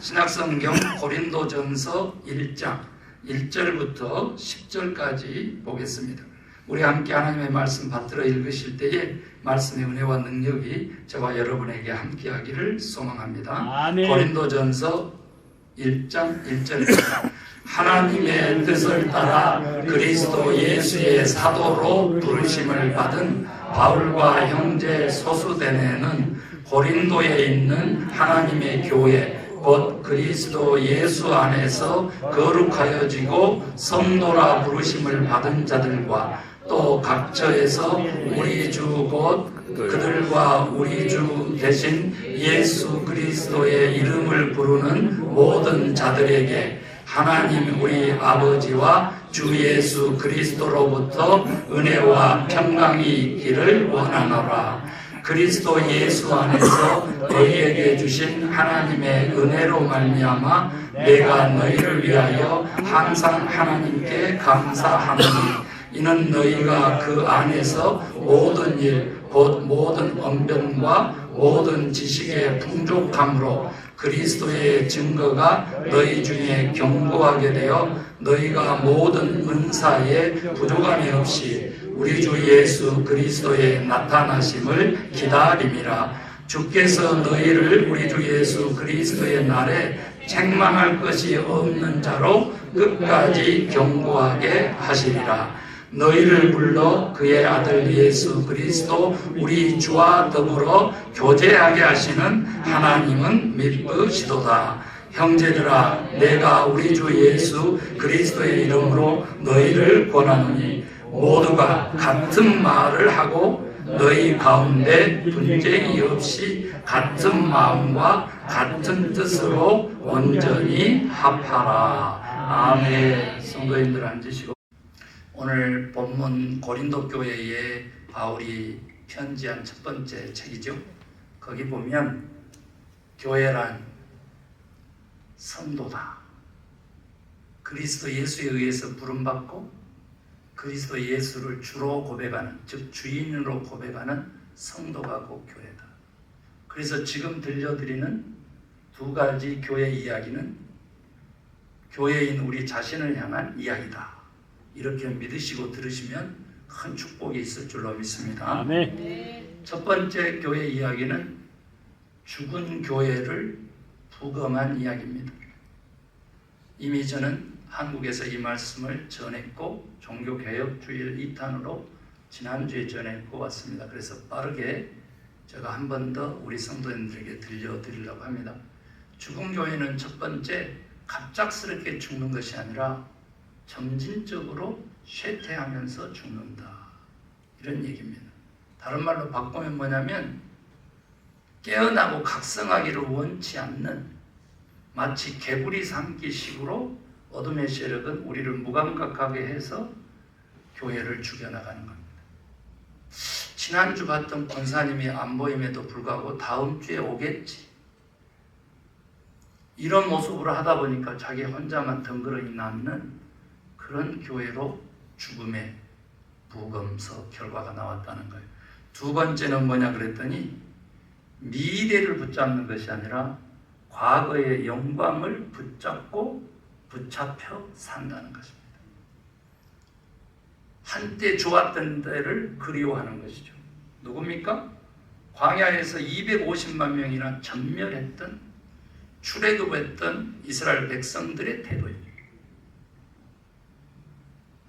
신약성경 고린도전서 1장 1절부터 10절까지 보겠습니다. 우리 함께 하나님의 말씀 받들어 읽으실 때에 말씀의 은혜와 능력이 저와 여러분에게 함께하기를 소망합니다. 아멘. 고린도전서 1장 1절입니다. 하나님의 뜻을 따라 그리스도 예수의 사도로 부르심을 받은 바울과 형제 소수대네는 고린도에 있는 하나님의 교회 곧 그리스도 예수 안에서 거룩하여지고 성도라 부르심을 받은 자들과 또 각처에서 우리 주 곧 그들과 우리 주 대신 예수 그리스도의 이름을 부르는 모든 자들에게 하나님 우리 아버지와 주 예수 그리스도로부터 은혜와 평강이 있기를 원하노라. 그리스도 예수 안에서 너희에게 주신 하나님의 은혜로 말미암아 내가 너희를 위하여 항상 하나님께 감사하노니 이는 너희가 그 안에서 모든 일 곧 모든 언변과 모든 지식의 풍족함으로 그리스도의 증거가 너희 중에 견고하게 되어 너희가 모든 은사에 부족함이 없이 우리 주 예수 그리스도의 나타나심을 기다림이라. 주께서 너희를 우리 주 예수 그리스도의 날에 책망할 것이 없는 자로 끝까지 견고하게 하시리라. 너희를 불러 그의 아들 예수 그리스도 우리 주와 더불어 교제하게 하시는 하나님은 믿으시도다. 형제들아, 내가 우리 주 예수 그리스도의 이름으로 너희를 권하노니 모두가 같은 말을 하고 너희 가운데 분쟁이 없이 같은 마음과 같은 뜻으로 온전히 합하라. 아멘. 성도님들 앉으시고, 오늘 본문 고린도 교회에 바울이 편지한 첫 번째 책이죠. 거기 보면 교회란 성도다. 그리스도 예수에 의해서 부름받고 그리스도 예수를 주로 고백하는, 즉 주인으로 고백하는 성도가 곧 교회다. 그래서 지금 들려드리는 두 가지 교회 이야기는 교회인 우리 자신을 향한 이야기다. 이렇게 믿으시고 들으시면 큰 축복이 있을 줄로 믿습니다. 아멘. 첫 번째 교회 이야기는 죽은 교회를 부검한 이야기입니다. 이미 저는 한국에서 이 말씀을 전했고 종교개혁주일 2탄으로 지난주에 전했고 왔습니다. 그래서 빠르게 제가 한 번 더 우리 성도님들에게 들려드리려고 합니다. 죽은 교회는 첫 번째, 갑작스럽게 죽는 것이 아니라 점진적으로 쇠퇴하면서 죽는다. 이런 얘기입니다. 다른 말로 바꾸면 뭐냐면 깨어나고 각성하기를 원치 않는, 마치 개구리 삼기식으로 어둠의 세력은 우리를 무감각하게 해서 교회를 죽여나가는 겁니다. 지난주 봤던 권사님이 안 보임에도 불구하고 다음 주에 오겠지, 이런 모습으로 하다 보니까 자기 혼자만 덩그러니 남는 그런 교회로 죽음의 부검서 결과가 나왔다는 거예요. 두 번째는 뭐냐 그랬더니 미래를 붙잡는 것이 아니라 과거의 영광을 붙잡고 붙잡혀 산다는 것입니다. 한때 좋았던 때를 그리워하는 것이죠. 누굽니까? 광야에서 250만 명이나 전멸했던, 출애굽했던 이스라엘 백성들의 태도입니다.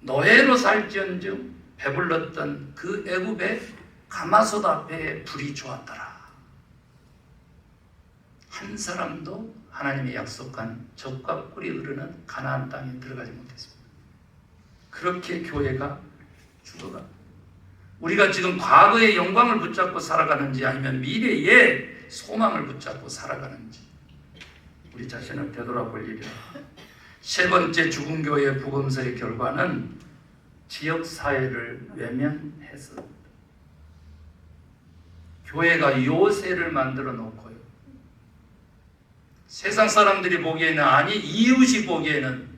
노예로 살지언정 배불렀던 그 애굽의 가마솥 앞에 불이 좋았더라. 한 사람도 하나님이 약속한 젖과 꿀이 흐르는 가나안 땅에 들어가지 못했습니다. 그렇게 교회가 죽어가. 우리가 지금 과거의 영광을 붙잡고 살아가는지 아니면 미래의 소망을 붙잡고 살아가는지 우리 자신을 되돌아볼 일이다. 세 번째 죽은 교회의 부검서의 결과는 지역사회를 외면해서 교회가 요새를 만들어 놓고요, 세상 사람들이 보기에는, 아니 이웃이 보기에는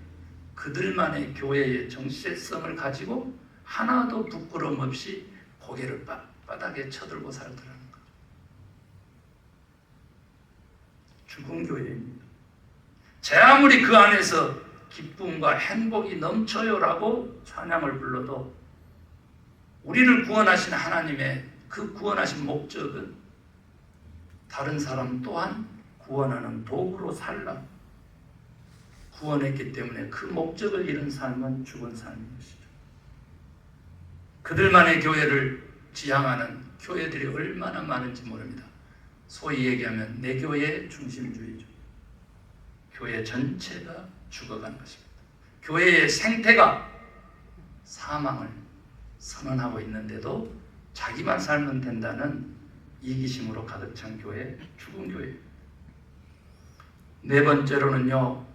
그들만의 교회의 정체성을 가지고 하나도 부끄러움 없이 고개를 바닥에 쳐들고 살더라는 거죠. 죽은 교회입니다. 제 아무리 그 안에서 기쁨과 행복이 넘쳐요라고 찬양을 불러도 우리를 구원하신 하나님의 그 구원하신 목적은 다른 사람 또한 구원하는 도구로 살라 구원했기 때문에 그 목적을 잃은 삶은 죽은 삶인 것이죠. 그들만의 교회를 지향하는 교회들이 얼마나 많은지 모릅니다. 소위 얘기하면 내 교회 중심주의죠. 교회 전체가 죽어가는 것입니다. 교회의 생태가 사망을 선언하고 있는데도 자기만 살면 된다는 이기심으로 가득 찬 교회, 죽은 교회. 네 번째로는요,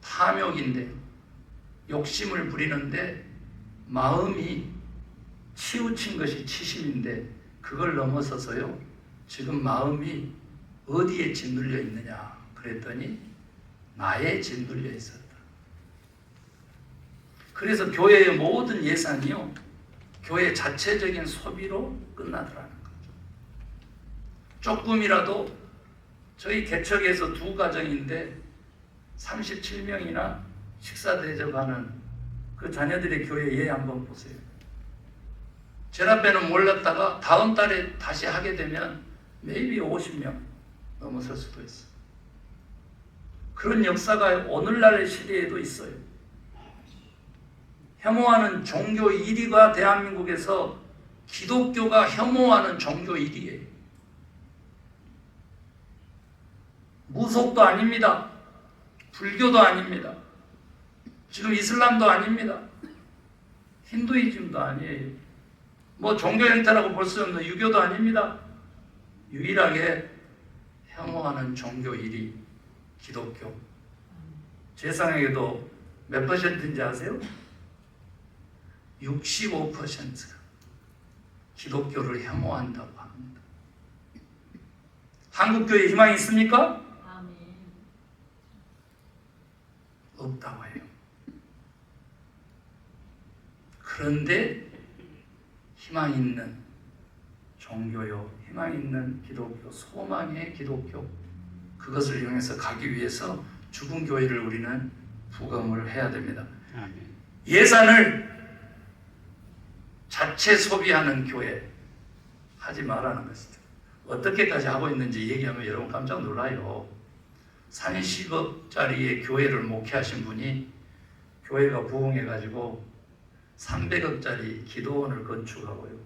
탐욕인데 욕심을 부리는데 마음이 치우친 것이 치심인데 그걸 넘어서서요, 지금 마음이 어디에 짓눌려 있느냐 그랬더니 나에 짓눌려 있었다. 그래서 교회의 모든 예산이요, 교회 자체적인 소비로 끝나더라는 거죠. 조금이라도 저희 개척에서 두 가정인데 37명이나 식사 대접하는 그 자녀들의 교회 예 한번 보세요. 제라배는 몰랐다가 다음 달에 다시 하게 되면 maybe 50명 넘어설 수도 있어요. 그런 역사가 오늘날의 시대에도 있어요. 혐오하는 종교 1위가 대한민국에서 기독교가 혐오하는 종교 1위예요. 무속도 아닙니다. 불교도 아닙니다. 지금 이슬람도 아닙니다. 힌두이즘도 아니에요. 뭐 종교 형태라고 볼 수 없는 유교도 아닙니다. 유일하게 혐오하는 종교 1위 기독교. 세상에도 몇 퍼센트인지 아세요? 65%가 기독교를 혐오한다고 합니다. 한국교회 희망이 있습니까? 아멘. 없다고 해요. 그런데 희망 있는 종교요, 희망 있는 기독교, 소망의 기독교, 그것을 이용해서 가기 위해서 죽은 교회를 우리는 부검을 해야 됩니다. 아멘. 예산을 자체 소비하는 교회 하지 말라는 것이죠. 어떻게까지 하고 있는지 얘기하면 여러분 깜짝 놀라요. 30억짜리의 교회를 목회하신 분이 교회가 부흥해가지고 300억짜리 기도원을 건축하고요.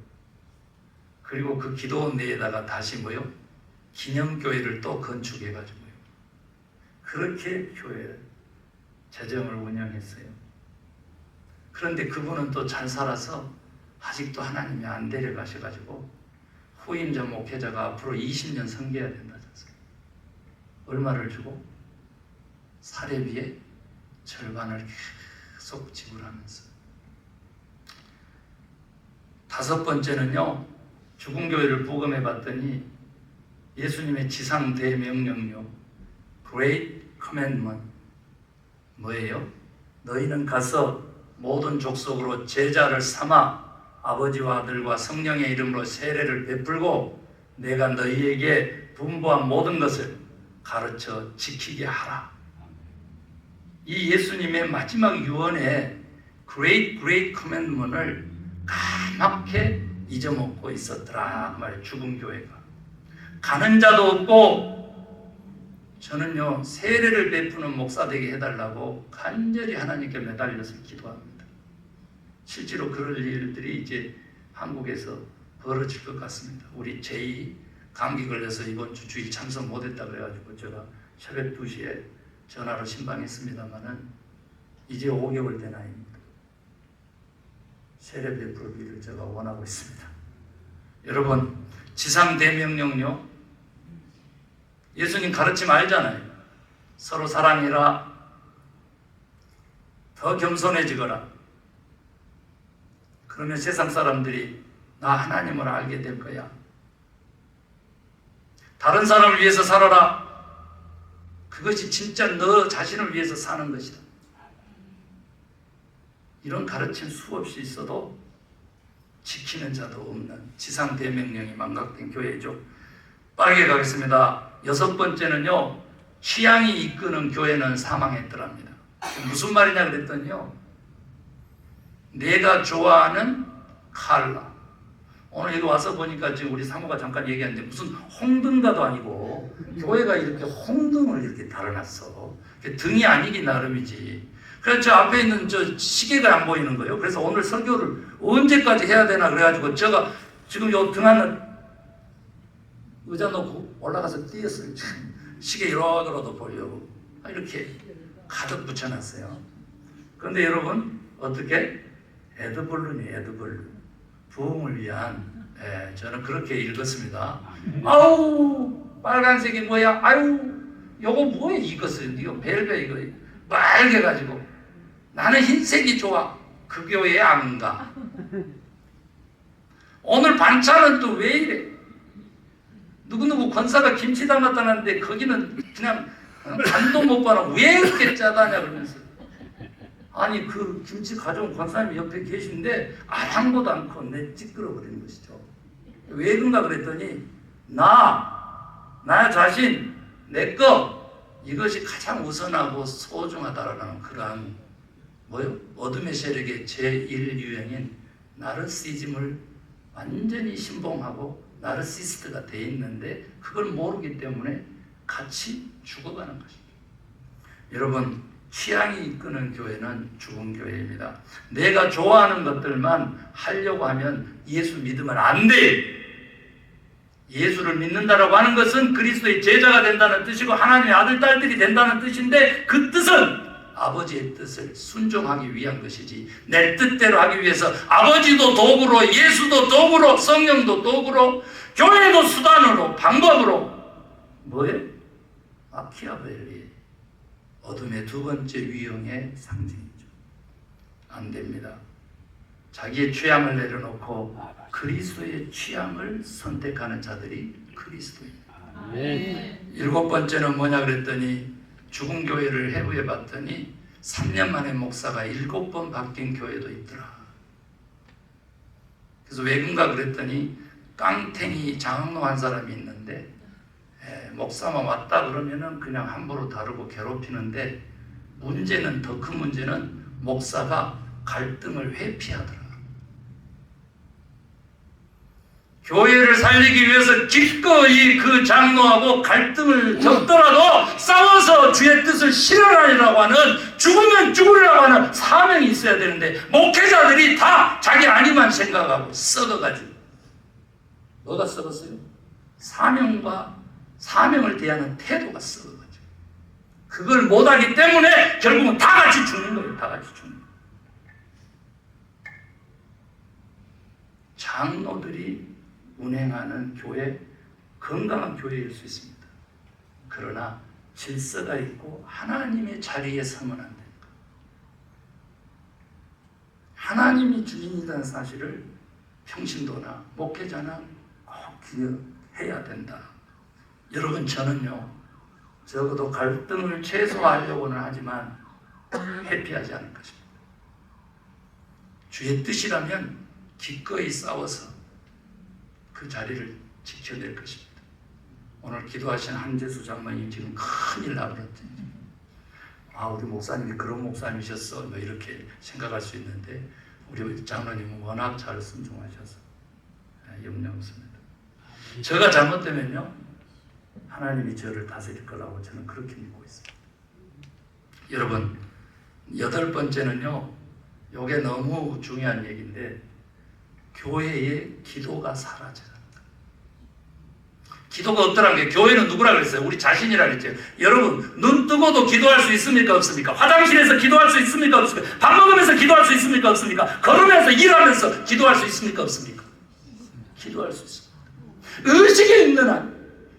그리고 그 기도원 내에다가 다시 뭐요? 기념교회를 또 건축해가지고요. 그렇게 교회 재정을 운영했어요. 그런데 그분은 또 잘 살아서 아직도 하나님이 안 데려가셔가지고 후임자 목회자가 앞으로 20년 섬겨야 된다지 않습니까? 얼마를 주고? 사례비의 절반을 계속 지불하면서. 다섯 번째는요, 죽은 교회를 부검해 봤더니 예수님의 지상 대명령요, Great Commandment 뭐예요? 너희는 가서 모든 족속으로 제자를 삼아 아버지와 아들과 성령의 이름으로 세례를 베풀고 내가 너희에게 분부한 모든 것을 가르쳐 지키게 하라. 이 예수님의 마지막 유언의 Great Commandment을 까맣게 잊어먹고 있었더라 말이에요. 죽은 교회가. 가는 자도 없고, 저는요 세례를 베푸는 목사 되게 해달라고 간절히 하나님께 매달려서 기도합니다. 실제로 그럴 일들이 이제 한국에서 벌어질 것 같습니다. 우리 제2 감기 걸려서 이번 주 주일 참석 못했다 그래가지고 제가 새벽 2시에 전화로 신방했습니다마는 이제 5개월 된 아이입니다. 세례 베풀기를 제가 원하고 있습니다. 여러분, 지상 대명령요, 예수님 가르침 알잖아요. 서로 사랑해라, 더 겸손해지거라. 그러면 세상 사람들이 나 하나님을 알게 될 거야. 다른 사람을 위해서 살아라. 그것이 진짜 너 자신을 위해서 사는 것이다. 이런 가르침 수없이 있어도 지키는 자도 없는 지상 대명령이 망각된 교회죠. 빠르게 가겠습니다. 여섯 번째는요, 취향이 이끄는 교회는 사망했더랍니다. 무슨 말이냐 그랬더니요, 내가 좋아하는 컬러. 오늘 여기 와서 보니까 지금 우리 사모가 잠깐 얘기했는데 무슨 홍등가도 아니고 교회가 이렇게 홍등을 이렇게 달아놨어. 등이 아니기 나름이지. 그래서 저 앞에 있는 저 시계가 안 보이는 거예요. 그래서 오늘 설교를 언제까지 해야 되나 그래가지고 제가 지금 요 등 하나 의자 놓고 올라가서 뛰었어요. 시계 이러고도 보려고 이렇게 가득 붙여놨어요. 그런데 여러분 어떻게? 에드벌룬이에요. 에드벌룬. 부흥을 위한, 저는 그렇게 읽었습니다. 아우 빨간색이 뭐야? 아유 요거 뭐야 이것은? 이거 벨벳 이거 빨개가지고 나는 흰색이 좋아. 그 교회에 안 가. 오늘 반찬은 또 왜 이래? 누구누구 권사가 김치 담았다는데 거기는 그냥 간도 못 봐라. 왜 이렇게 짜다냐 그러면서. 아니 그 김치 가져온 권사님이 옆에 계신데 아랑곳 않고 내 찌끄러 버리는 것이죠. 왜 그런가 그랬더니 나 자신 내 거 이것이 가장 우선하고 소중하다라는 그러한 뭐요? 어둠의 세력의 제1유형인 나르시즘을 완전히 신봉하고 나르시스트가 돼 있는데 그걸 모르기 때문에 같이 죽어가는 것입니다. 여러분 취향이 이끄는 교회는 죽은 교회입니다. 내가 좋아하는 것들만 하려고 하면 예수 믿으면 안 돼. 예수를 믿는다라고 하는 것은 그리스도의 제자가 된다는 뜻이고 하나님의 아들, 딸들이 된다는 뜻인데 그 뜻은 아버지의 뜻을 순종하기 위한 것이지 내 뜻대로 하기 위해서 아버지도 도구로 예수도 도구로 성령도 도구로 교회도 수단으로 방법으로 뭐예요? 마키아벨리 어둠의 두 번째 유형의 상징이죠. 안 됩니다. 자기의 취향을 내려놓고 그리스도의 취향을 선택하는 자들이 그리스도입니다. 일곱 번째는 뭐냐 그랬더니 죽은 교회를 해부해 봤더니 3년 만에 목사가 7번 바뀐 교회도 있더라. 그래서 왜 그런가 그랬더니 깡탱이 장로 한 사람이 있는데 목사만 왔다 그러면은 그냥 함부로 다루고 괴롭히는데 문제는 더 큰 문제는 목사가 갈등을 회피하더라. 교회를 살리기 위해서 기꺼이 그 장로하고 갈등을 겪더라도 싸워서 주의 뜻을 실현하리라고 하는 죽으면 죽으리라고 하는 사명이 있어야 되는데 목회자들이 다 자기 안위만 생각하고 썩어가지고 뭐가 썩었어요? 사명을 대하는 태도가 썩어가지고 그걸 못하기 때문에 결국은 다 같이 죽는 거예요. 다 같이 죽는 거예요. 장로들이 운행하는 교회, 건강한 교회일 수 있습니다. 그러나 질서가 있고 하나님의 자리에 서면 안 됩니다. 하나님이 주인이라는 사실을 평신도나 목회자나 꼭 기억해야 된다. 여러분 저는요 적어도 갈등을 최소화하려고는 하지만 회피하지 않을 것입니다. 주의 뜻이라면 기꺼이 싸워서 그 자리를 지켜낼 것입니다. 오늘 기도하신 한재수 장로님 지금 큰일 나버렸죠. 우리 목사님이 그런 목사님이셨어 뭐 이렇게 생각할 수 있는데 우리 장로님은 워낙 잘 순종하셔서 염려 없습니다. 제가 잘못되면요 하나님이 저를 다스릴 거라고 저는 그렇게 믿고 있습니다. 여러분 8번째는요 이게 너무 중요한 얘기인데 교회의 기도가 사라져요. 기도가 없더라는 게 교회는 누구라 그랬어요? 우리 자신이라 그랬죠. 여러분 눈 뜨고도 기도할 수 있습니까? 없습니까? 화장실에서 기도할 수 있습니까? 없습니까? 밥 먹으면서 기도할 수 있습니까? 없습니까? 걸으면서 일하면서 기도할 수 있습니까? 없습니까? 기도할 수 있습니다. 의식에 있는 한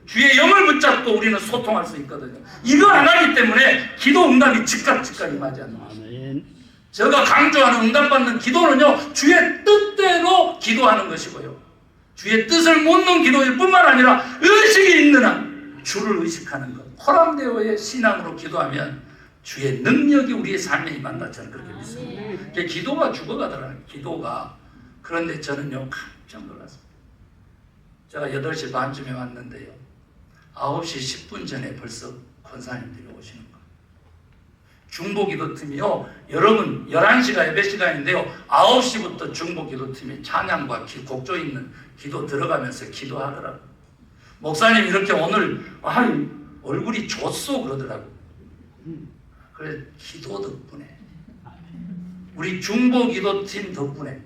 주의 영을 붙잡고 우리는 소통할 수 있거든요. 이거 안 하기 때문에 기도 응답이 즉각 임하지 않는 것입니다. 제가 강조하는 응답받는 기도는요 주의 뜻대로 기도하는 것이고요 주의 뜻을 묻는 기도일 뿐만 아니라 의식이 있는 한 주를 의식하는 것 호람대오의 신앙으로 기도하면 주의 능력이 우리의 삶에 임한다 저는 그렇게 믿습니다. 기도가 죽어가더라고요. 기도가. 그런데 저는요 깜짝 놀랐습니다. 제가 8시 반쯤에 왔는데요 9시 10분 전에 벌써 권사님들이 오시는 거예요. 중보기도팀이요, 여러분 11시가 예배 시간인데요, 9시부터 중보기도팀이 찬양과 곡조 있는 기도 들어가면서 기도하더라고요. 목사님 이렇게 오늘 얼굴이 좋소 그러더라고요. 그래, 기도 덕분에, 우리 중보기도팀 덕분에.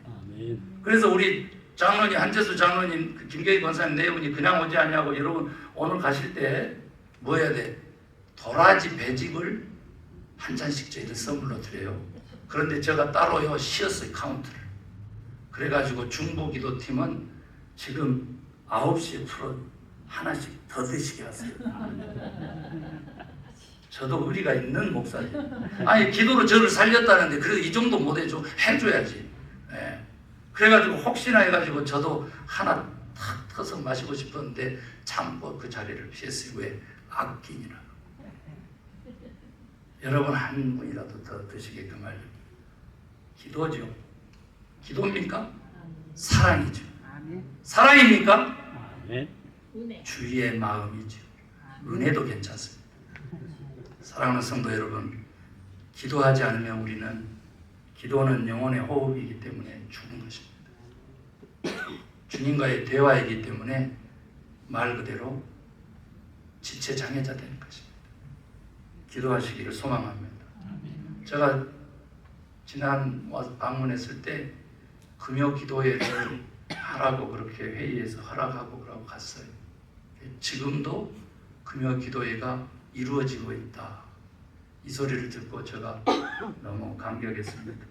그래서 우리 장로님, 한재수 장로님, 김경희 권사님 네 분이 그냥 오지 않냐고, 여러분 오늘 가실 때 뭐 해야 돼? 도라지 배즙을 한 잔씩 저희들 선물로 드려요. 그런데 제가 따로요 쉬었어요, 카운트를. 그래가지고 중보기도팀은 지금 9시에 풀어 하나씩 더 드시게 하세요. 저도 의리가 있는 목사예요. 아니, 기도로 저를 살렸다는데 그래도 이 정도 못해줘, 해줘야지. 예. 그래가지고 혹시나 해가지고 저도 하나 탁 터서 마시고 싶었는데 참고 그 자리를 피했어요. 왜? 아끼니라. 여러분 한 분이라도 더 드시게끔 하려고. 기도죠. 기도입니까? 사랑이죠. 사랑입니까? 주의 마음이죠. 은혜도 괜찮습니다. 사랑하는 성도 여러분, 기도하지 않으면 우리는, 기도는 영혼의 호흡이기 때문에 죽은 것입니다. 주님과의 대화이기 때문에 말 그대로 지체장애자 되는 것입니다. 기도하시기를 소망합니다. 제가 지난 와서 방문했을 때 금요 기도회를 하라고 그렇게 회의에서 허락하고 그러고 갔어요. 지금도 금요 기도회가 이루어지고 있다, 이 소리를 듣고 제가 너무 감격했습니다.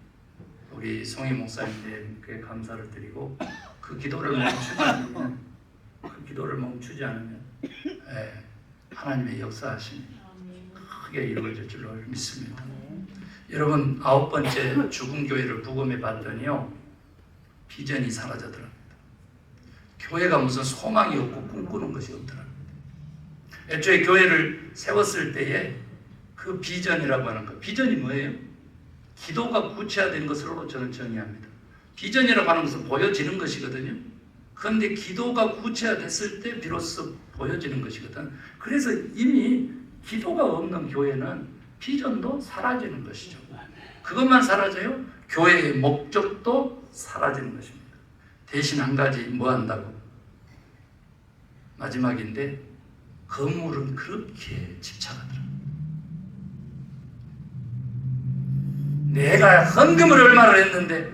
우리 송희 목사님께 감사를 드리고, 그 기도를 멈추지 않으면 하나님의 역사하심이 크게 이루어질 줄로 믿습니다. 여러분, 9번째 죽은 교회를 부검해 봤더니요, 비전이 사라져더랍니다. 교회가 무슨 소망이 없고 꿈꾸는 것이 없더랍니다. 애초에 교회를 세웠을 때에 그 비전이라고 하는 거, 비전이 뭐예요? 기도가 구체화된 것으로 저는 정의합니다. 비전이라고 하는 것은 보여지는 것이거든요. 그런데 기도가 구체화됐을 때 비로소 보여지는 것이거든. 그래서 이미 기도가 없는 교회는 비전도 사라지는 것이죠. 그것만 사라져요? 교회의 목적도 사라지는 것입니다. 대신 한 가지 뭐 한다고? 마지막인데, 건물은 그렇게 집착하더라. 내가 헌금을 얼마나 했는데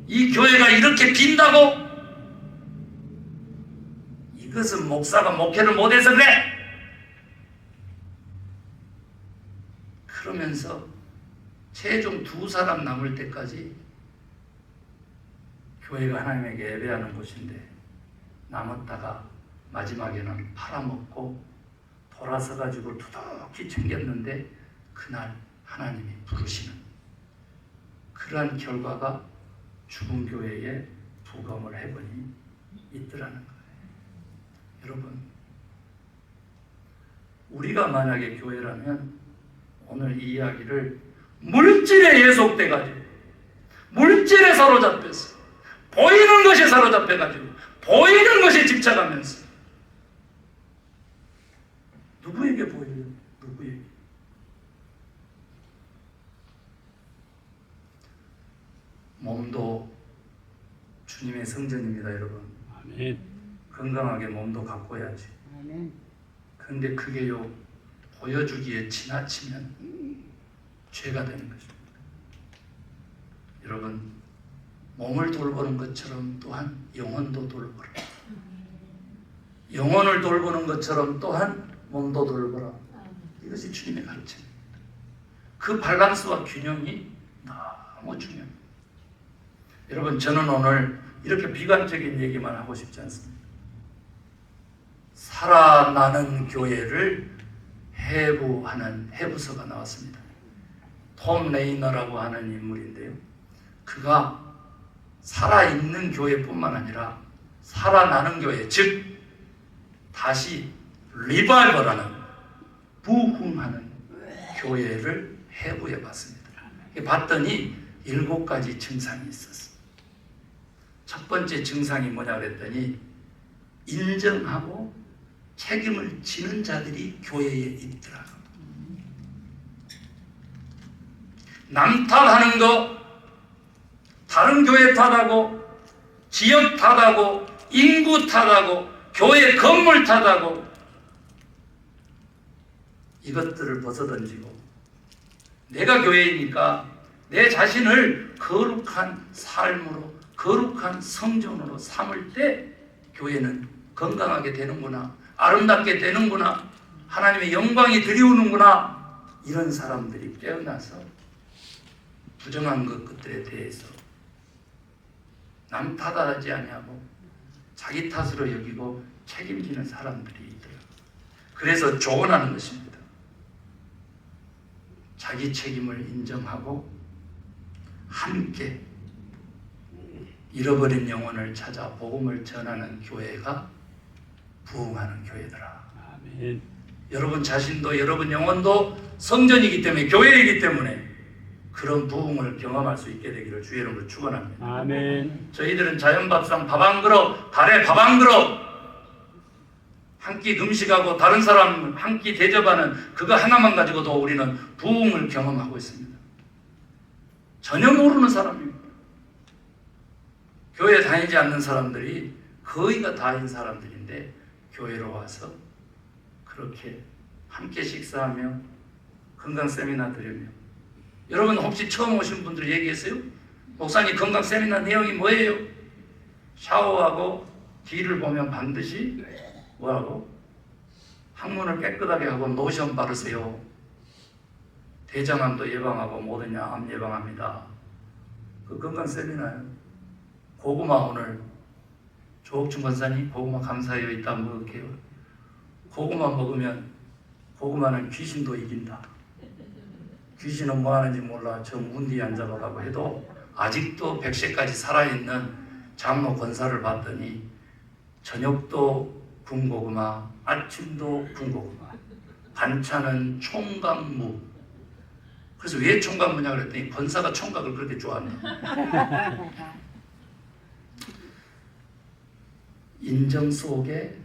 이 교회가 이렇게 빈다고? 이것은 목사가 목회를 못해서 그래! 그러면서 최종 2사람 남을 때까지 교회가 하나님에게 예배하는 곳인데 남았다가 마지막에는 팔아먹고 돌아서 가지고 두둑히 챙겼는데 그날 하나님이 부르시는 그러한 결과가 죽은 교회에 부검을 해보니 있더라는 거예요. 여러분, 우리가 만약에 교회라면 오늘 이 이야기를 물질에 예속돼가지고, 물질에 사로잡혀서, 보이는 것에 사로잡혀가지고, 보이는 것에 집착하면서, 누구에게 보여요? 누구에게? 몸도 주님의 성전입니다, 여러분. 아멘. 건강하게 몸도 가꿔야지. 그런데 그게요, 보여주기에 지나치면 죄가 되는 것입니다. 여러분, 몸을 돌보는 것처럼 또한 영혼도 돌보라. 영혼을 돌보는 것처럼 또한 몸도 돌보라. 이것이 주님의 가르침입니다. 그 밸런스와 균형이 너무 중요합니다. 여러분, 저는 오늘 이렇게 비관적인 얘기만 하고 싶지 않습니다. 살아나는 교회를 해부하는 해부서가 나왔습니다. 톰 레이너라고 하는 인물인데요, 그가 살아있는 교회뿐만 아니라 살아나는 교회, 즉 다시 리바이벌하는, 부흥하는 교회를 해부해 봤습니다. 봤더니 7가지 증상이 있었어요. 첫 번째 증상이 뭐냐 그랬더니 인정하고 책임을 지는 자들이 교회에 있더라. 남 탓하는 거, 다른 교회 탓하고, 지역 탓하고, 인구 탓하고, 교회 건물 탓하고, 이것들을 벗어던지고, 내가 교회이니까 내 자신을 거룩한 삶으로, 거룩한 성전으로 삼을 때 교회는 건강하게 되는구나, 아름답게 되는구나, 하나님의 영광이 드리우는구나. 이런 사람들이 깨어나서 부정한 것들에 대해서 남 탓하지 아니하고 자기 탓으로 여기고 책임지는 사람들이 있더라고요. 그래서 조언하는 것입니다. 자기 책임을 인정하고 함께 잃어버린 영혼을 찾아 복음을 전하는 교회가 부흥하는 교회더라. 아멘. 여러분 자신도 여러분 영혼도 성전이기 때문에, 교회이기 때문에 그런 부흥을 경험할 수 있게 되기를 주의 이름으로 축원합니다. 아멘. 저희들은 자연밥상 밥 한 그릇, 달에 밥 한 그릇, 한 끼 금식하고 다른 사람 한 끼 대접하는 그거 하나만 가지고도 우리는 부흥을 경험하고 있습니다. 전혀 모르는 사람입니다. 교회 다니지 않는 사람들이 거의가 다인 사람들인데 교회로 와서 그렇게 함께 식사하며 건강 세미나 드리며, 여러분 혹시 처음 오신 분들 얘기했어요? 목사님 건강 세미나 내용이 뭐예요? 샤워하고 뒤를 보면 반드시 뭐하고? 항문을 깨끗하게 하고 로션 바르세요. 대장암도 예방하고 모든 암 예방합니다. 그 건강 세미나요. 고구마 오늘 조옥춘 권사님 고구마 감사해요. 이따 먹을게요. 고구마 먹으면 고구마는 귀신도 이긴다. 귀신은 뭐 하는지 몰라. 저 문 뒤에 앉아보라고 해도 아직도 100세까지 살아있는 장로 권사를 봤더니 저녁도 군고구마, 아침도 군고구마, 반찬은 총각무. 그래서 왜 총각무냐 그랬더니 권사가 총각을 그렇게 좋아하네. 인정 속에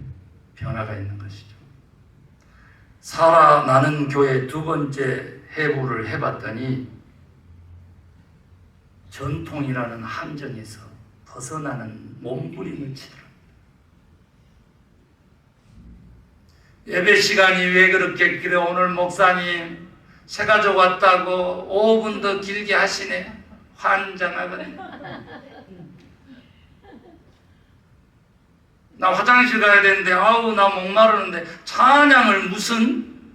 변화가 있는 것이죠. 살아나는 교회 두 번째 해부를 해봤더니 전통이라는 함정에서 벗어나는 몸부림을 치더라. 예배 시간이 왜 그렇게 길어? 오늘 목사님 새가족 왔다고 5분 더 길게 하시네. 환장하거든요. 나 화장실 가야 되는데 아우 나 목마르는데 찬양을 무슨,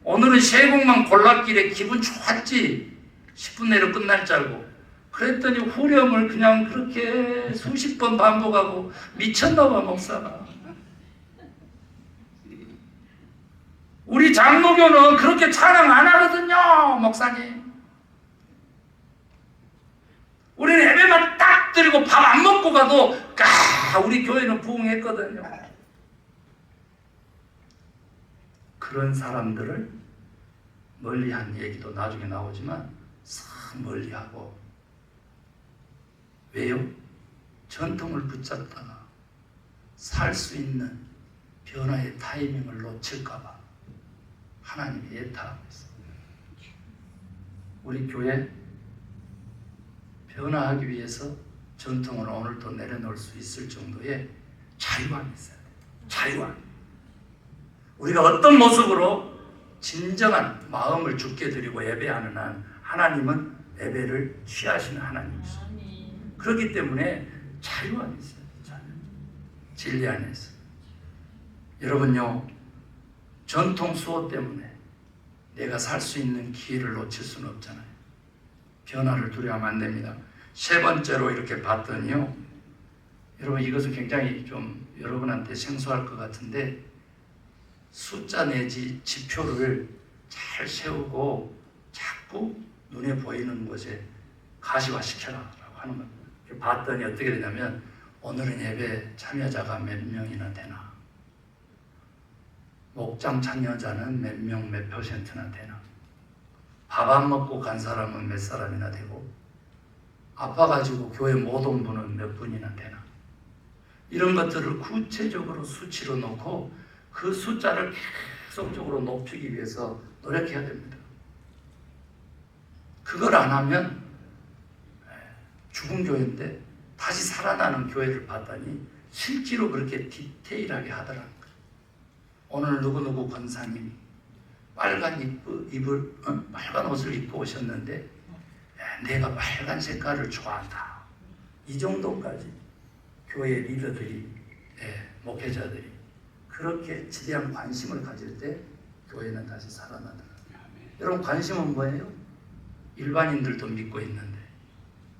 오늘은 세 곡만 골랐길래 기분 좋았지. 10분 내로 끝날 줄 알고. 그랬더니 후렴을 그냥 그렇게 수십 번 반복하고 미쳤나 봐 목사가. 우리 장로교는 그렇게 찬양 안 하거든요 목사님. 우리는 예배만 딱 드리고 밥 안 먹고 가도 우리 교회는 부흥했거든요. 그런 사람들을 멀리한 얘기도 나중에 나오지만 싹 멀리하고. 왜요? 전통을 붙잡다가 살 수 있는 변화의 타이밍을 놓칠까봐 하나님이 예타하고 있습니다. 우리 교회 변화하기 위해서 전통을 오늘도 내려놓을 수 있을 정도의 자유함이 있어야 돼요. 자유함. 우리가 어떤 모습으로 진정한 마음을 주께 드리고 예배하는 한 하나님은 예배를 취하시는 하나님이시죠. 그렇기 때문에 자유함이 있어요. 자유. 진리 안에서. 여러분요, 전통 수호 때문에 내가 살 수 있는 기회를 놓칠 수는 없잖아요. 변화를 두려워하면 안 됩니다. 세 번째로 이렇게 봤더니요, 여러분 이것은 굉장히 좀 여러분한테 생소할 것 같은데, 숫자 내지 지표를 잘 세우고 자꾸 눈에 보이는 곳에 가시화시켜라 라고 하는 겁니다. 봤더니 어떻게 되냐면, 오늘은 예배 참여자가 몇 명이나 되나, 목장 참여자는 몇 명 몇 %나 되나, 밥 안 먹고 간 사람은 몇 사람이나 되고, 아파가지고 교회 못 온 분은 몇 분이나 되나, 이런 것들을 구체적으로 수치로 놓고 그 숫자를 계속적으로 높이기 위해서 노력해야 됩니다. 그걸 안 하면 죽은 교회인데 다시 살아나는 교회를 봤더니 실제로 그렇게 디테일하게 하더라는 거예요. 오늘 누구누구 권사님이 빨간 빨간 옷을 입고 오셨는데 내가 빨간 색깔을 좋아한다. 이 정도까지 교회 리더들이, 목회자들이 그렇게 지대한 관심을 가질 때 교회는 다시 살아나더라고요. 여러분, 관심은 뭐예요? 일반인들도 믿고 있는데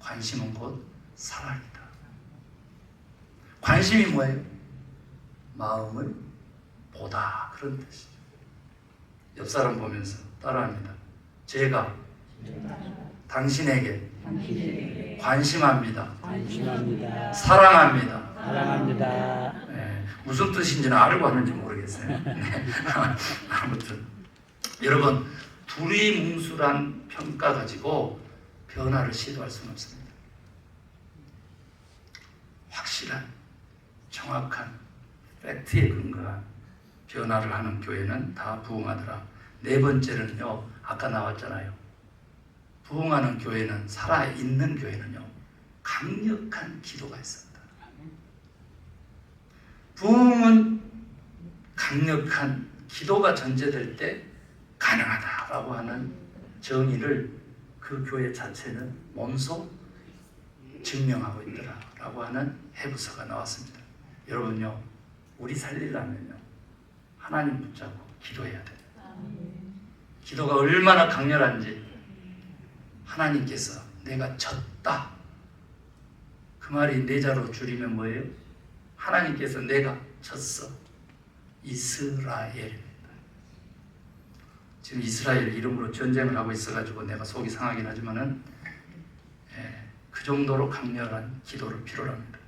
관심은 곧 사랑이다. 관심이 뭐예요? 마음을 보다, 그런 뜻이죠. 옆 사람 보면서 따라합니다. 제가 당신에게 관심합니다. 사랑합니다. 무슨 뜻인지는 알고 하는지 모르겠어요. 아무튼 여러분, 두리뭉술한 평가 가지고 변화를 시도할 수는 없습니다. 확실한, 정확한 팩트에 근거한 변화를 하는 교회는 다 부흥하더라. 네 번째는요, 아까 나왔잖아요. 부흥하는 교회는, 살아있는 교회는요, 강력한 기도가 있습니다. 부흥은 강력한 기도가 전제될 때 가능하다라고 하는 정의를 그 교회 자체는 몸소 증명하고 있더라라고 하는 해부서가 나왔습니다. 여러분요, 우리 살리려면요, 하나님 붙잡고 기도해야 돼요. 기도가 얼마나 강렬한지, 하나님께서 내가 졌다, 그 말이 내자로 줄이면 뭐예요? 하나님께서 내가 졌어. 이스라엘입니다. 지금 이스라엘 이름으로 전쟁을 하고 있어가지고 내가 속이 상하긴 하지만은, 그 정도로 강렬한 기도를 필요로 합니다.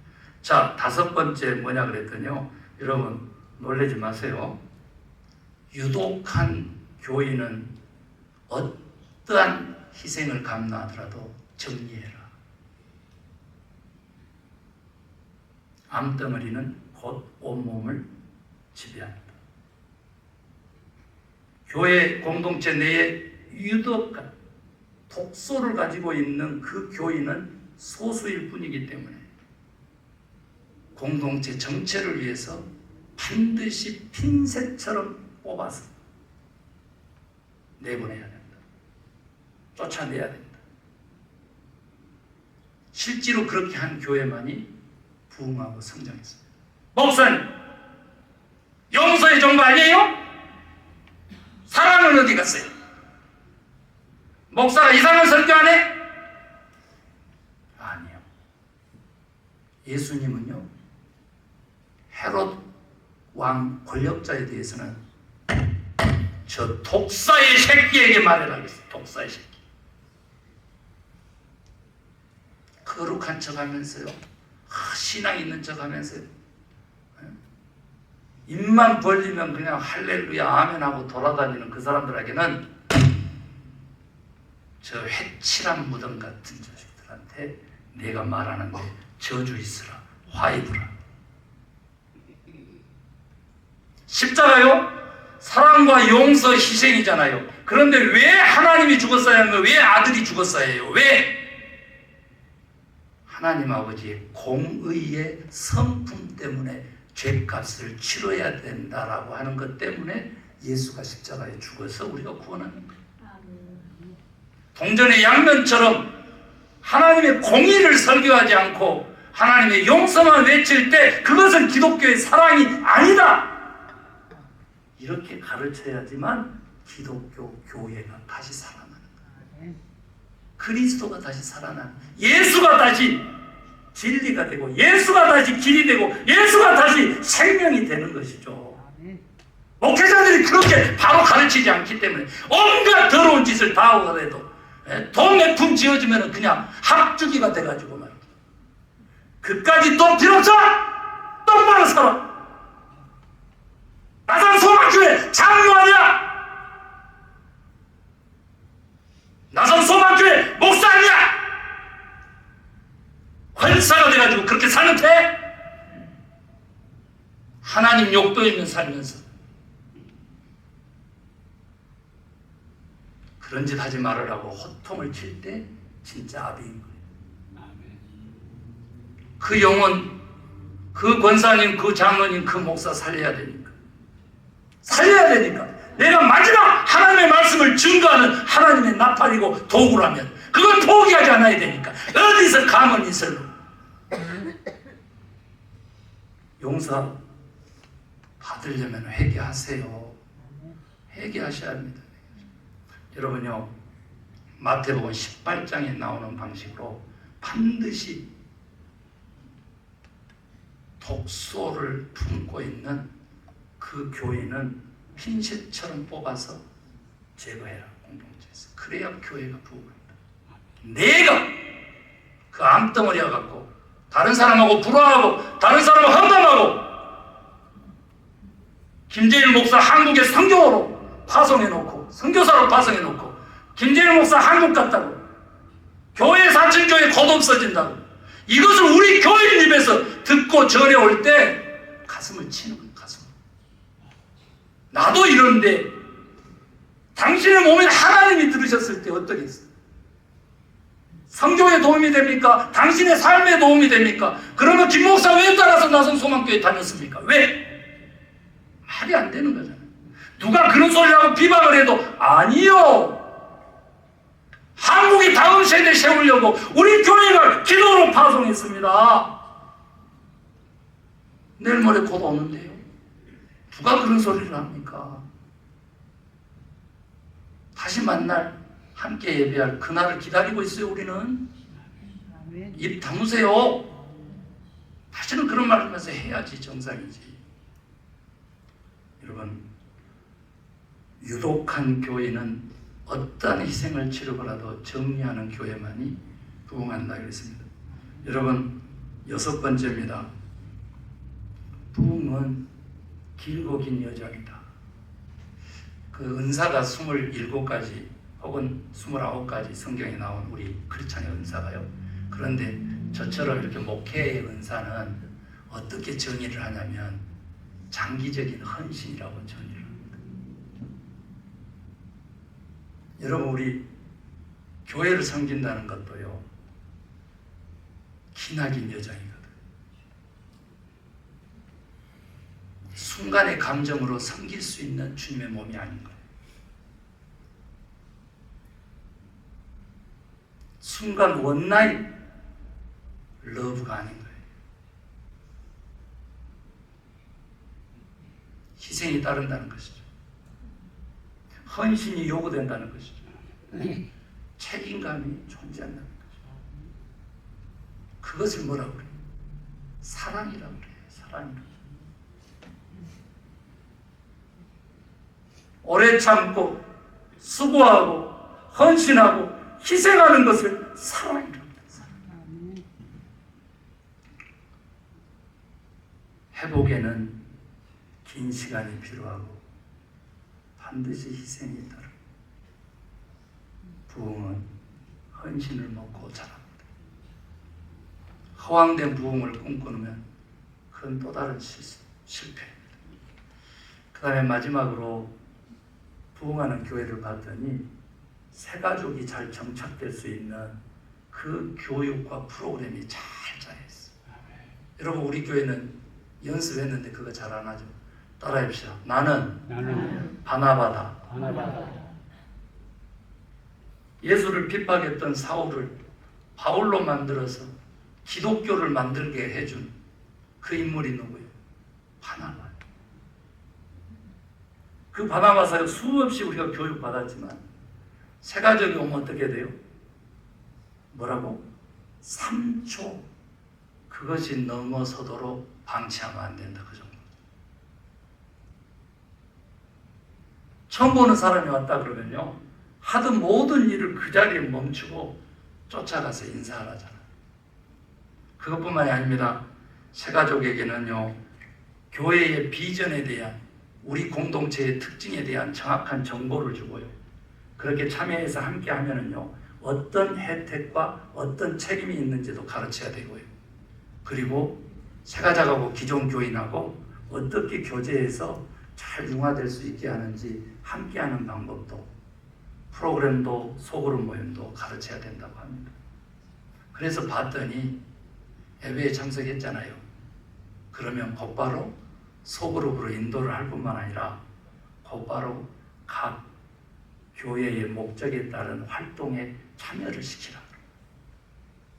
자, 다섯 번째 뭐냐 그랬더니요, 여러분 놀라지 마세요. 유독한 교인은 어떠한 희생을 감수하더라도 정리해라. 암덩어리는 곧 온몸을 지배합니다. 교회 공동체 내에 유독한 독소를 가지고 있는 그 교인은 소수일 뿐이기 때문에 공동체 정체를 위해서 반드시 핀셋처럼 뽑아서 내보내야 됩니다. 쫓아내야 됩니다. 실제로 그렇게 한 교회만이 부흥하고 성장했습니다. 목사님, 용서의 정부 아니에요? 사랑은 어디 갔어요? 목사가 이상한 설교 안 해? 아니요. 예수님은요, 헤롯 왕 권력자에 대해서는 저 독사의 새끼에게 말해라 그랬어요. 독사의 새끼. 거룩한 척 하면서요, 신앙 있는 척 하면서요, 입만 벌리면 그냥 할렐루야 아멘 하고 돌아다니는 그 사람들에게는 저 회칠한 무덤 같은 자식들한테 내가 말하는데 저주 있으라, 화 입으라. 십자가요, 사랑과 용서, 희생이잖아요. 그런데 왜 하나님이 죽었어야 하는 거예요? 왜 아들이 죽었어야 해요? 왜? 하나님 아버지의 공의의 성품 때문에 죄값을 치러야 된다라고 하는 것 때문에 예수가 십자가에 죽어서 우리가 구원하는 거예요. 동전의 양면처럼 하나님의 공의를 설교하지 않고 하나님의 용서만 외칠 때 그것은 기독교의 사랑이 아니다, 이렇게 가르쳐야지만 기독교 교회가 다시 살아나는 거예요. 그리스도가 다시 살아나는, 예수가 다시 진리가 되고 예수가 다시 길이 되고 예수가 다시 생명이 되는 것이죠. 목회자들이 그렇게 바로 가르치지 않기 때문에 온갖 더러운 짓을 다 하더라도 돈 몇 푼 지어주면 그냥 합주기가 돼가지고 말이야. 그까지 돈 필요 없어? 똑바로 살아. 나산 소망교회 장로 아니야. 나산 소망교회 목사 아니야. 권사가 돼가지고 그렇게 사는 데 하나님 욕도이면 살면서 그런 짓 하지 말으라고 호통을 칠 때 진짜 아비인 거예요. 그 영혼, 그 권사님, 그 장로님, 그 목사 살려야 되니까. 살려야 되니까. 내가 마지막 하나님의 말씀을 증거하는 하나님의 나팔이고 도구라면 그건 포기하지 않아야 되니까. 어디서 감은 있을로. 용서 받으려면 회개하세요. 회개하셔야 합니다. 여러분요, 마태복음 18장에 나오는 방식으로 반드시 독소를 품고 있는 그 교인은 핀셋처럼 뽑아서 제거해라, 공동체에서. 그래야 교회가 부흥합니다. 내가 그 암덩어리와 같고 다른 사람하고 불화하고 다른 사람하고 험담하고 김재일 목사 한국에 선교로 파송해놓고 선교사로 파송해놓고 김재일 목사 한국 갔다고 교회 사층교회 곧 없어진다고 이것을 우리 교인 입에서 듣고 전해올 때 가슴을 치는 거예요. 가슴. 나도 이런데 당신의 몸에 하나님이 들으셨을 때 어떠겠어요? 성교에 도움이 됩니까? 당신의 삶에 도움이 됩니까? 그러면 김 목사 왜 따라서 나성소망교회 다녔습니까? 왜? 말이 안 되는 거잖아요. 누가 그런 소리를 하고 비방을 해도 아니요. 한국이 다음 세대 세우려고 우리 교회가 기도로 파송했습니다. 내일 모레 곧 오는데요. 누가 그런 소리를 합니까? 다시 만날 함께 예배할 그날을 기다리고 있어요. 우리는 입 다무세요. 다시는 그런 말하면서 해야지 정상이지. 여러분, 유독한 교회는 어떤 희생을 치르고라도 정리하는 교회만이 부흥한다 그랬습니다. 여러분, 6번째입니다. 부흥은 길고 긴 여정이다. 그 은사가 27가지 혹은 29가지 성경에 나온 우리 크리스찬의 은사가요. 그런데 저처럼 이렇게 목회의 은사는 어떻게 정의를 하냐면 장기적인 헌신이라고 정의를 합니다. 여러분, 우리 교회를 섬긴다는 것도요, 기나긴 여정이거든. 순간의 감정으로 섬길 수 있는 주님의 몸이 아닌 거예요. 순간 원나잇 러브가 아닌 거예요. 희생이 따른다는 것이죠. 헌신이 요구된다는 것이죠. 책임감이 존재한다는 것이죠. 그것을 뭐라고 그래요? 사랑이라고 그래요. 사랑이라고. 오래 참고 수고하고 헌신하고 희생하는 것을 사랑이라고 합니다. 회복에는 긴 시간이 필요하고 반드시 희생이 따릅니다. 부흥은 헌신을 먹고 자랍니다. 허황된 부흥을 꿈꾸면 그건 또 다른 실패입니다. 그 다음에 마지막으로 부흥하는 교회를 봤더니 새가족이 잘 정착될 수 있는 그 교육과 프로그램이 잘 짜여있어요. 여러분, 우리 교회는 연습했는데 그거 잘 안 하죠. 따라해봅시다. 나는 바나바다. 예수를 핍박했던 사울을 바울로 만들어서 기독교를 만들게 해준 그 인물이 누구예요? 바나바. 그 바나바 사역 수없이 우리가 교육받았지만 새가족이 오면 어떻게 돼요? 뭐라고? 3초 그것이 넘어서도록 방치하면 안 된다. 그 정도. 처음 보는 사람이 왔다 그러면요, 하던 모든 일을 그 자리에 멈추고 쫓아가서 인사하잖아요. 그것뿐만이 아닙니다. 새가족에게는요, 교회의 비전에 대한, 우리 공동체의 특징에 대한 정확한 정보를 주고요, 그렇게 참여해서 함께 하면은요, 어떤 혜택과 어떤 책임이 있는지도 가르쳐야 되고요. 그리고 새가족하고 기존 교인하고 어떻게 교제해서 잘 융화될 수 있게 하는지 함께하는 방법도 프로그램도 소그룹 모임도 가르쳐야 된다고 합니다. 그래서 봤더니 예배에 참석했잖아요. 그러면 곧바로 소그룹으로 인도를 할 뿐만 아니라 곧바로 각 교회의 목적에 따른 활동에 참여를 시키라.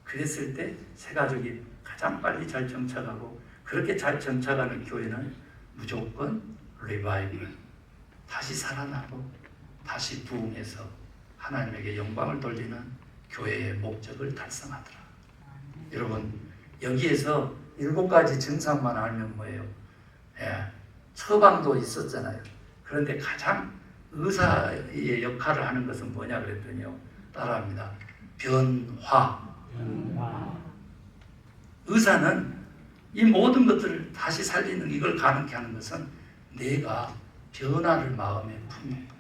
그랬을 때 새 가족이 가장 빨리 잘 정착하고, 그렇게 잘 정착하는 교회는 무조건 리바이벌, 다시 살아나고 다시 부흥해서 하나님에게 영광을 돌리는 교회의 목적을 달성하더라. 여러분, 여기에서 7가지 증상만 알면 뭐예요? 처방도 있었잖아요. 그런데 가장 의사의 역할을 하는 것은 뭐냐 그랬더니요, 따라합니다. 변화. 의사는 이 모든 것들을 다시 살리는, 이걸 가능케 하는 것은 내가 변화를 마음에 품는 거예요.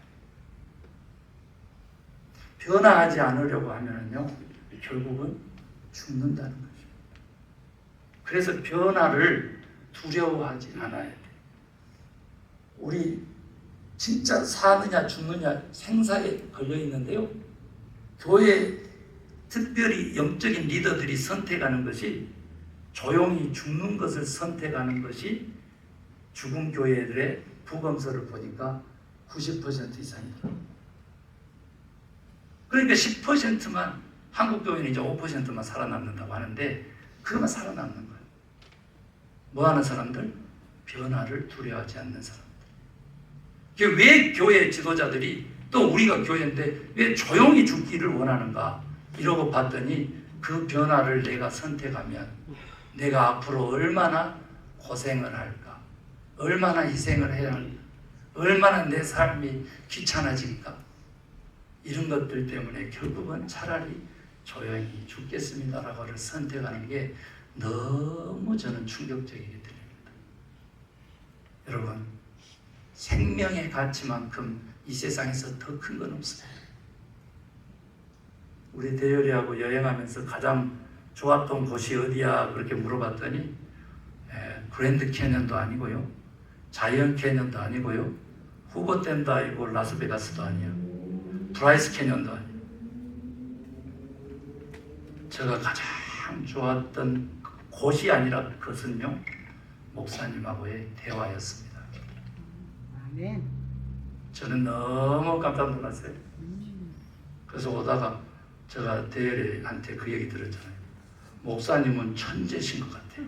변화하지 않으려고 하면요, 결국은 죽는다는 거죠. 그래서 변화를 두려워하지 않아야 돼요. 우리 진짜 사느냐 죽느냐 생사에 걸려 있는데요, 교회 특별히 영적인 리더들이 선택하는 것이, 조용히 죽는 것을 선택하는 것이 죽은 교회들의 부검서를 보니까 90% 이상이더라고요. 그러니까 10%만, 한국 교회는 이제 5%만 살아남는다고 하는데, 그것만 살아남는 거예요. 뭐 하는 사람들? 변화를 두려워하지 않는 사람들. 왜 교회 지도자들이, 또 우리가 교회인데 왜 조용히 죽기를 원하는가? 이러고 봤더니 그 변화를 내가 선택하면 내가 앞으로 얼마나 고생을 할까? 얼마나 희생을 해야 할까? 얼마나 내 삶이 귀찮아질까? 이런 것들 때문에 결국은 차라리 조용히 죽겠습니다라고를 선택하는 게 너무 저는 충격적이게 들립니다. 여러분, 생명의 가치만큼 이 세상에서 더 큰 건 없어요. 우리 대열이하고 여행하면서 가장 좋았던 곳이 어디야? 그렇게 물어봤더니 그랜드 캐년도 아니고요, 자이언트 캐년도 아니고요, 후보댐도 아니고 라스베가스도 아니에요, 브라이스 캐년도 아니에요. 제가 가장 좋았던 곳이 아니라 그것은요, 목사님하고의 대화였습니다. 아멘. 저는 너무 깜짝 놀랐어요. 그래서 오다가 제가 대열이한테 그 얘기 들었잖아요. 목사님은 천재신 것 같아요.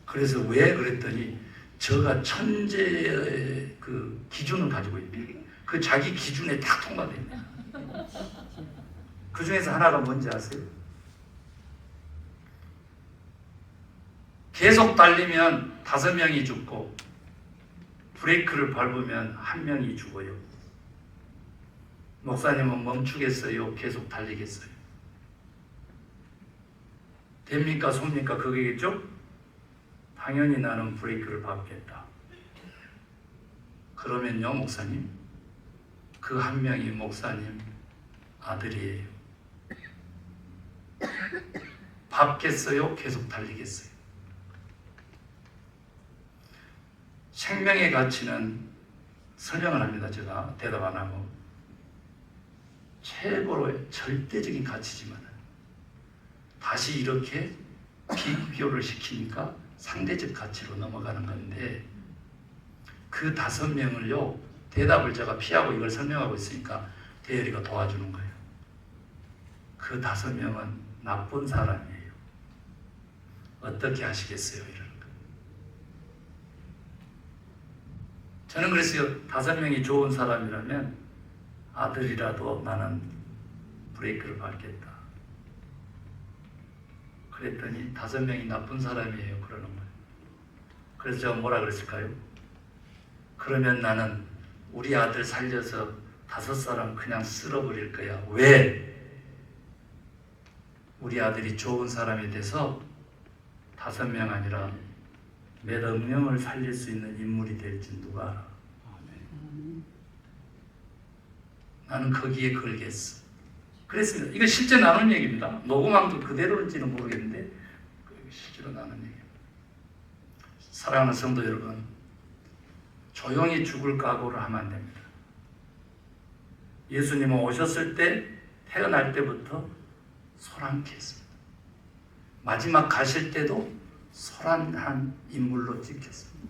그래서 왜 그랬더니, 저가 천재의 그 기준을 가지고 있대요. 그 자기 기준에 딱 통과됩니다. 그 중에서 하나가 뭔지 아세요? 계속 달리면 5명이 죽고, 브레이크를 밟으면 1명이 죽어요. 목사님은 멈추겠어요? 계속 달리겠어요? 됩니까? 섭니까? 그거겠죠? 당연히 나는 브레이크를 밟겠다. 그러면요, 목사님, 그 1명이 목사님 아들이에요. 밟겠어요? 계속 달리겠어요? 생명의 가치는 설명을 합니다. 제가 대답 안 하고. 최고로의 절대적인 가치지만 다시 이렇게 비교를 시키니까 상대적 가치로 넘어가는 건데, 그 5명을요, 대답을 제가 피하고 이걸 설명하고 있으니까 대열이가 도와주는 거예요. 그 5명은 나쁜 사람이에요. 어떻게 하시겠어요? 이러는 거예요. 저는 그랬어요. 5명이 좋은 사람이라면 아들이라도 나는 브레이크를 밟겠다. 그랬더니 5명이 나쁜 사람이에요. 그러는 거예요. 그래서 제가 뭐라 그랬을까요? 그러면 나는 우리 아들 살려서 5사람 그냥 쓸어버릴 거야. 왜? 우리 아들이 좋은 사람이 돼서 5명 아니라 몇억 명을 살릴 수 있는 인물이 될지 누가 알아? 나는 거기에 걸겠어. 그랬습니다. 이거 실제 나눈 얘기입니다. 녹음한 게 그대로인지는 모르겠는데 실제로 나눈 얘기입니다. 사랑하는 성도 여러분, 조용히 죽을 각오를 하면 안 됩니다. 예수님은 오셨을 때 태어날 때부터 소란케 했습니다. 마지막 가실 때도 소란한 인물로 찍혔습니다.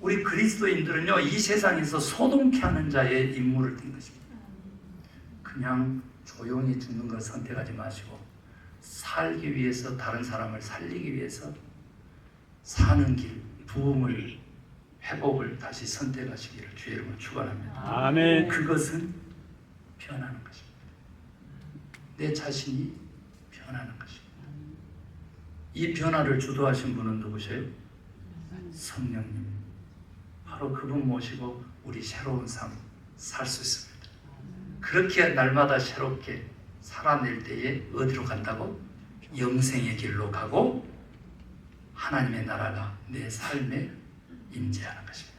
우리 그리스도인들은요, 이 세상에서 소동케 하는 자의 인물을 띈 것입니다. 그냥 조용히 죽는 걸 선택하지 마시고 살기 위해서, 다른 사람을 살리기 위해서 사는 길, 부흥을, 회복을 다시 선택하시기를 주의 이름으로 축원합니다. 아멘. 그것은 변하는 것입니다. 내 자신이 변하는 것입니다. 이 변화를 주도하신 분은 누구세요? 성령님. 바로 그분 모시고 우리 새로운 삶 살 수 있습니다. 그렇게 날마다 새롭게 살아낼 때에 어디로 간다고? 영생의 길로 가고 하나님의 나라가 내 삶에 임재하는 것입니다.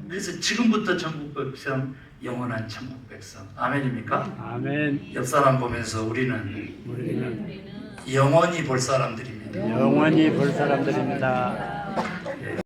그래서 지금부터 천국 백성, 영원한 천국 백성. 아멘입니까? 아멘. 옆 사람 보면서 우리는 우리는 영원히 볼 사람들입니다. 영원히 볼 사람들입니다.